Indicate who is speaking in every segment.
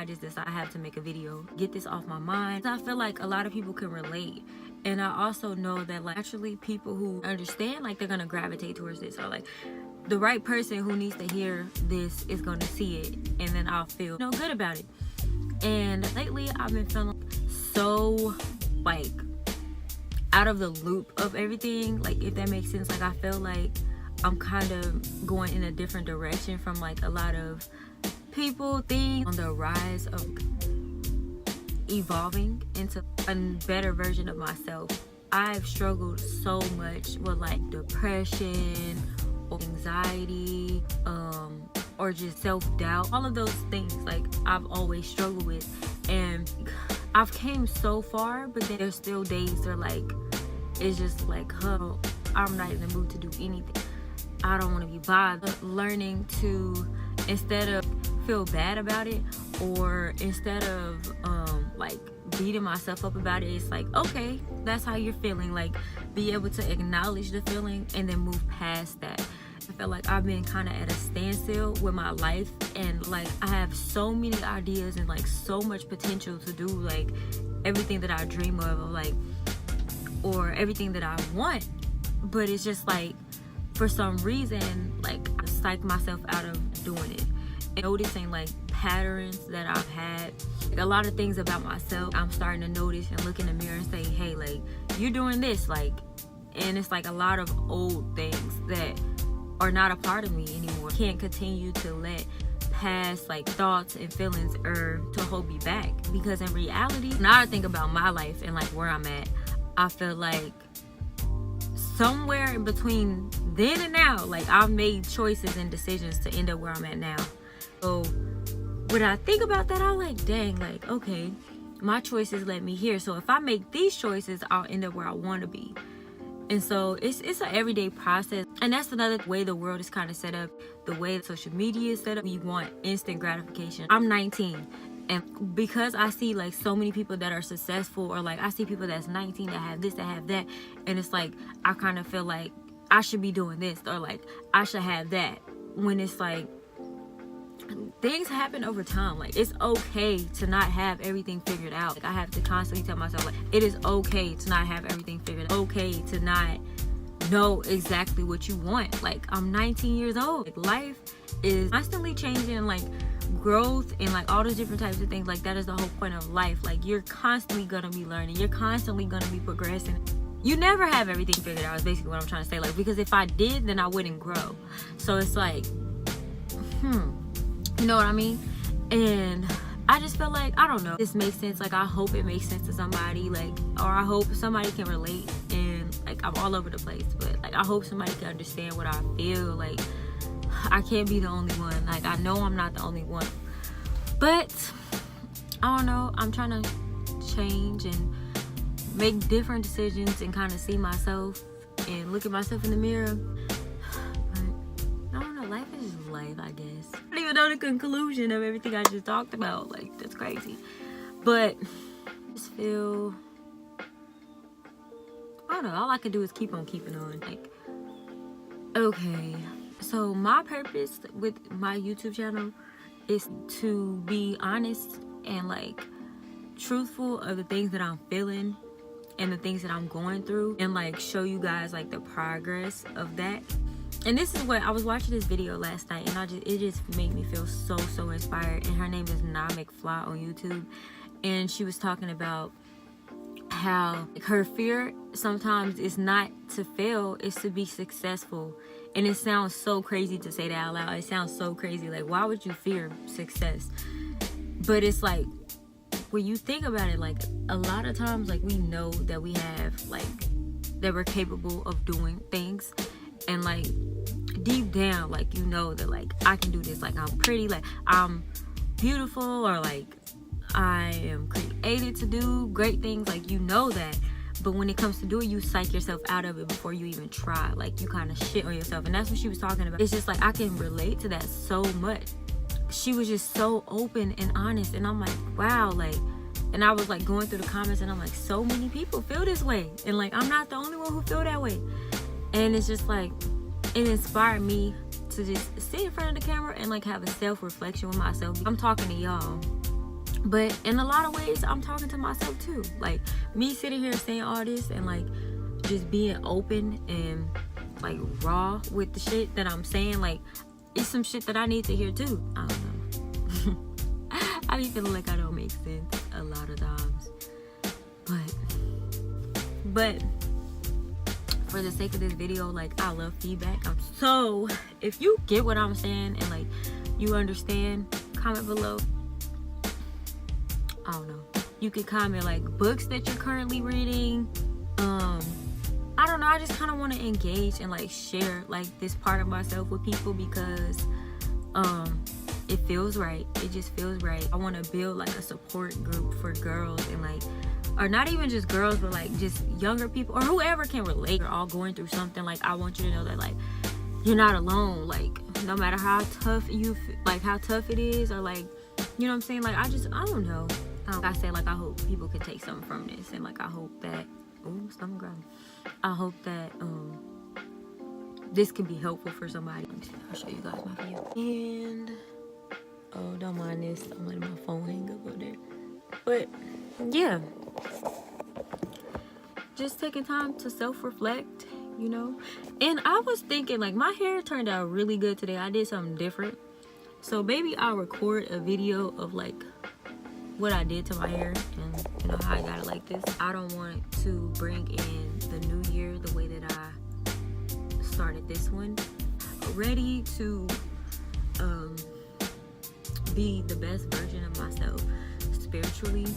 Speaker 1: I just decided I have to make a video, get this off my mind. I feel like a lot of people can relate. And I also know that like actually people who understand, like they're gonna gravitate towards this, or like the right person who needs to hear this is gonna see it, and then I'll feel good about it. And lately I've been feeling so like out of the loop of everything, like if that makes sense. Like I feel like I'm kind of going in a different direction from like a lot of people, things on the rise of evolving into a better version of myself. I've struggled so much with like depression or anxiety, or just self-doubt, all of those things like I've always struggled with. And I've came so far, but then there's still days that are like, it's just like, oh, I'm not in the mood to do anything. I don't want to be bothered. Learning to, instead of feel bad about it, or instead of like beating myself up about it, it's like, okay, that's how you're feeling. Like be able to acknowledge the feeling and then move past that. I feel like I've been kind of at a standstill with my life, and like I have so many ideas and like so much potential to do like everything that I dream of, like, or everything that I want, but it's just like for some reason like I psych myself out of doing it. And noticing like patterns that I've had, like a lot of things about myself I'm starting to notice and look in the mirror and say, hey, like you're doing this, like, and it's like a lot of old things that are not a part of me anymore. Can't continue to let past like thoughts and feelings to hold me back, because in reality, now I think about my life and like where I'm at, I feel like somewhere in between then and now, like I've made choices and decisions to end up where I'm at now. So when I think about that, I'm like, dang, like, okay, my choices led me here. So if I make these choices, I'll end up where I want to be. And so it's an everyday process. And that's another way the world is kind of set up, the way social media is set up. We want instant gratification. I'm 19. And because I see like so many people that are successful, or like I see people that's 19 that have this, that have that, and it's like I kind of feel like I should be doing this, or like I should have that, when it's like things happen over time. Like it's okay to not have everything figured out. Like I have to constantly tell myself like it is okay to not have everything figured out. Okay to not know exactly what you want. Like I'm 19 years old. Like life is constantly changing, like growth and like all those different types of things. Like that is the whole point of life. Like you're constantly gonna be learning, you're constantly gonna be progressing. You never have everything figured out is basically what I'm trying to say. Like because if I did, then I wouldn't grow. So it's like you know what I mean? And I just feel like, I don't know, this makes sense. Like I hope it makes sense to somebody, like, or I hope somebody can relate. And like I'm all over the place, but like I hope somebody can understand what I feel. Like I can't be the only one. Like I know I'm not the only one, but I don't know, I'm trying to change and make different decisions and kind of see myself and look at myself in the mirror. But I don't know, life is just life, I guess. I don't even know the conclusion of everything I just talked about. Like that's crazy. But I just feel, I don't know, all I can do is keep on keeping on. Like, okay, so my purpose with my YouTube channel is to be honest and like truthful of the things that I'm feeling and the things that I'm going through, and like show you guys like the progress of that. And this is what I was watching this video last night, and it just made me feel so inspired. And her name is Namek Fly on YouTube, and she was talking about how her fear sometimes is not to fail, it's to be successful. And it sounds so crazy to say that out loud. It sounds so crazy. Like, why would you fear success? But it's like, when you think about it, like a lot of times, like we know that we have, like, that we're capable of doing things, and like deep down, like you know that like I can do this, like I'm pretty, like I'm beautiful, or like I am created to do great things, like you know that. But when it comes to do it, you psych yourself out of it before you even try. Like you kind of shit on yourself, and that's what she was talking about. It's just like I can relate to that so much. She was just so open and honest, and I'm like, wow, like, and I was like going through the comments, and I'm like, so many people feel this way, and like I'm not the only one who feel that way. And it's just like, it inspired me to just sit in front of the camera and like have a self-reflection with myself. I'm talking to y'all, But in a lot of ways, I'm talking to myself too. Like, me sitting here saying all this and like just being open and like raw with the shit that I'm saying, like, it's some shit that I need to hear too. I don't know. I be feeling like I don't make sense a lot of times. But for the sake of this video, like, I love feedback. So if you get what I'm saying and like you understand, comment below. I don't know. You could comment like books that you're currently reading. I don't know. I just kind of want to engage and like share like this part of myself with people because it feels right. It just feels right. I want to build like a support group for girls and like, or not even just girls, but like just younger people or whoever can relate. You're all going through something. Like, I want you to know that like you're not alone. Like, no matter how tough how tough it is, or like, you know what I'm saying? Like, I don't know. I say, like, I hope people can take something from this, and like I hope that stomach growling. I hope that this can be helpful for somebody. I'll show you guys my view. And oh, don't mind this. I'm letting my phone hang up over there. But yeah, just taking time to self-reflect, you know. And I was thinking, like, my hair turned out really good today. I did something different, so maybe I'll record a video of like what I did to my hair and, you know, how I got it like this. I don't want to bring in the new year the way that I started this one, ready to be the best version of myself, spiritually,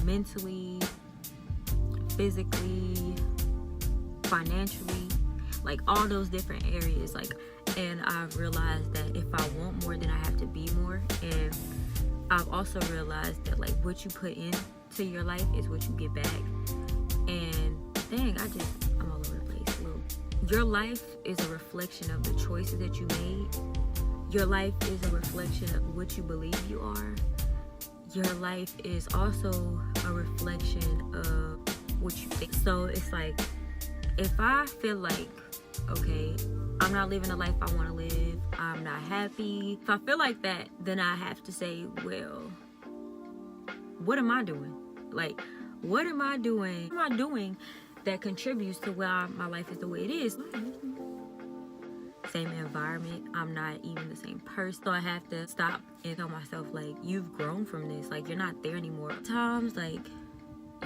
Speaker 1: mentally, physically, financially, like all those different areas. Like, and I've realized that if I want more, then I have to be more. And I've also realized that like what you put into your life is what you get back. And dang, I'm all over the place. Look, your life is a reflection of the choices that you made. Your life is a reflection of what you believe you are. Your life is also a reflection of what you think. So it's like, if I feel like, okay, I'm not living the life I want to live, I'm not happy, if I feel like that, then I have to say, well, what am I doing? Like, what am I doing? What am I doing that contributes to why my life is the way it is? Same environment, I'm not even the same person. So I have to stop and tell myself, like, you've grown from this. Like, you're not there anymore. Sometimes, like,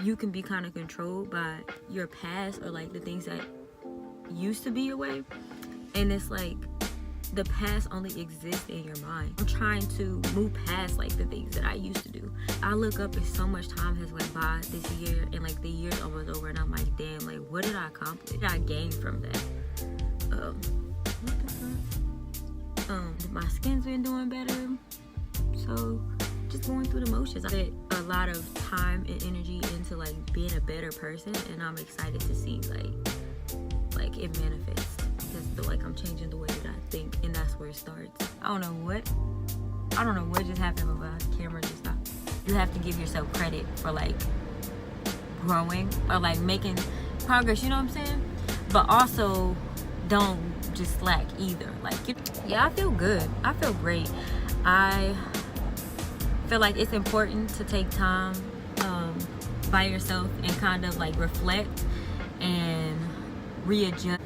Speaker 1: you can be kind of controlled by your past or like the things that used to be your way. And it's like, the past only exists in your mind. I'm trying to move past like the things that I used to do. I look up and so much time has went by this year, and like the year's almost over, and I'm like, damn, like, what did I accomplish? What did I gain from that? What the fuck? My skin's been doing better. So just going through the motions. I put a lot of time and energy into like being a better person, and I'm excited to see like it manifests, because like I'm changing the way that I think, and that's where it starts. I don't know what just happened, but my camera just stopped. You have to give yourself credit for like growing or like making progress, you know what I'm saying? But also don't just slack either. Like, yeah, I feel good. I feel great. I feel like it's important to take time by yourself and kind of like reflect and readjust.